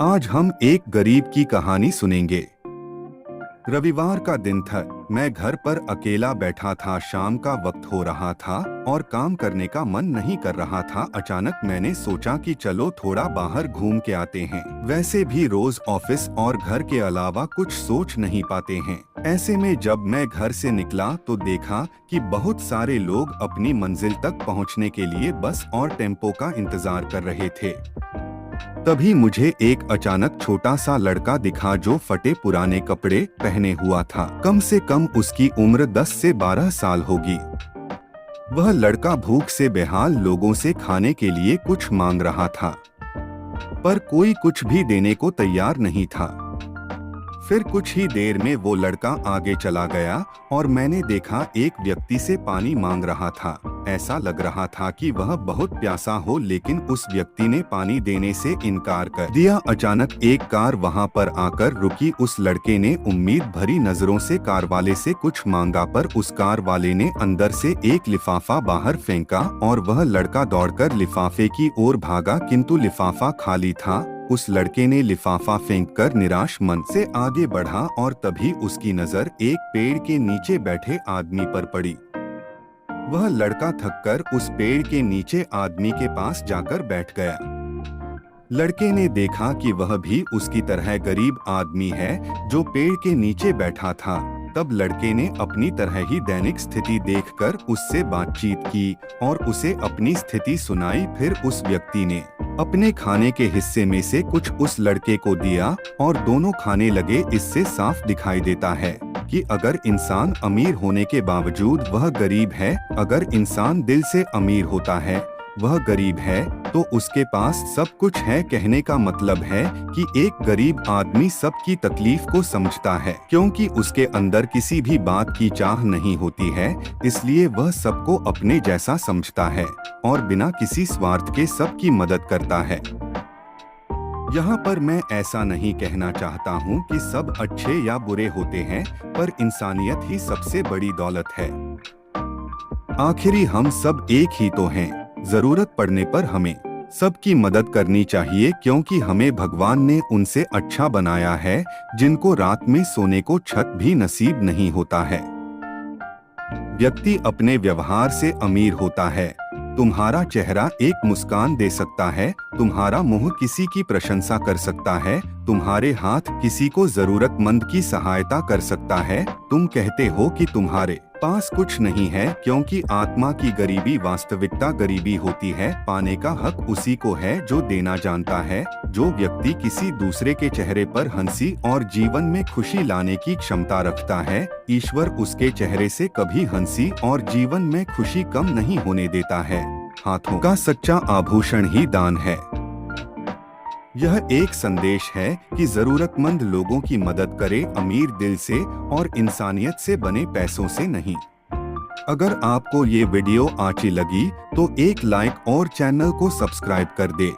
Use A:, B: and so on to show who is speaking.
A: आज हम एक गरीब की कहानी सुनेंगे। रविवार का दिन था। मैं घर पर अकेला बैठा था। शाम का वक्त हो रहा था और काम करने का मन नहीं कर रहा था। अचानक मैंने सोचा कि चलो थोड़ा बाहर घूम के आते हैं। वैसे भी रोज ऑफिस और घर के अलावा कुछ सोच नहीं पाते हैं। ऐसे में जब मैं घर से निकला तो देखा कि बहुत सारे लोग अपनी मंजिल तक पहुंचने के लिए बस और टेम्पो का इंतजार कर रहे थे। तभी मुझे एक अचानक छोटा सा लड़का दिखा जो फटे पुराने कपड़े पहने हुआ था। कम से कम उसकी उम्र 10 से 12 साल होगी। वह लड़का भूख से बेहाल लोगों से खाने के लिए कुछ मांग रहा था, पर कोई कुछ भी देने को तैयार नहीं था। फिर कुछ ही देर में वो लड़का आगे चला गया और मैंने देखा एक व्यक्ति से पानी मांग रहा था। ऐसा लग रहा था कि वह बहुत प्यासा हो, लेकिन उस व्यक्ति ने पानी देने से इनकार कर दिया। अचानक एक कार वहां पर आकर रुकी। उस लड़के ने उम्मीद भरी नजरों से कार वाले से कुछ मांगा, पर उस कार वाले ने अंदर से एक लिफाफा बाहर फेंका और वह लड़का दौड़कर लिफाफे की ओर भागा, किंतु लिफाफा खाली था। उस लड़के ने लिफाफा फेंककर निराश मन से आगे बढ़ा और तभी उसकी नजर एक पेड़ के नीचे बैठे आदमी पर पड़ी। वह लड़का थककर उस पेड़ के नीचे आदमी के पास जाकर बैठ गया। लड़के ने देखा कि वह भी उसकी तरह गरीब आदमी है जो पेड़ के नीचे बैठा था। तब लड़के ने अपनी तरह ही दैनिक स्थिति देखकर उससे बातचीत की और उसे अपनी स्थिति सुनाई। फिर उस व्यक्ति ने अपने खाने के हिस्से में से कुछ उस लड़के को दिया और दोनों खाने लगे। इससे साफ दिखाई देता है कि अगर इंसान अमीर होने के बावजूद वह गरीब है, अगर इंसान दिल से अमीर होता है वह गरीब है, तो उसके पास सब कुछ है। कहने का मतलब है कि एक गरीब आदमी सबकी तकलीफ को समझता है, क्योंकि उसके अंदर किसी भी बात की चाह नहीं होती है, इसलिए वह सबको अपने जैसा समझता है और बिना किसी स्वार्थ के सबकी मदद करता है। यहाँ पर मैं ऐसा नहीं कहना चाहता हूँ कि सब अच्छे या बुरे होते हैं, पर इंसानियत ही सबसे बड़ी दौलत है। आखिरी हम सब एक ही तो हैं। जरूरत पड़ने पर हमें सबकी मदद करनी चाहिए, क्योंकि हमें भगवान ने उनसे अच्छा बनाया है जिनको रात में सोने को छत भी नसीब नहीं होता है। व्यक्ति अपने व्यवहार से अमीर होता है। तुम्हारा चेहरा एक मुस्कान दे सकता है, तुम्हारा मुंह किसी की प्रशंसा कर सकता है, तुम्हारे हाथ किसी को जरूरतमंद की सहायता कर सकता है। तुम कहते हो कि तुम्हारे पास कुछ नहीं है, क्योंकि आत्मा की गरीबी वास्तविकता गरीबी होती है। पाने का हक उसी को है जो देना जानता है। जो व्यक्ति किसी दूसरे के चेहरे पर हंसी और जीवन में खुशी लाने की क्षमता रखता है, ईश्वर उसके चेहरे से कभी हंसी और जीवन में खुशी कम नहीं होने देता है। हाथों का सच्चा आभूषण ही दान है। यह एक संदेश है कि जरूरतमंद लोगों की मदद करें, अमीर दिल से और इंसानियत से बने पैसों से नहीं। अगर आपको ये वीडियो अच्छी लगी तो एक लाइक और चैनल को सब्सक्राइब कर दे।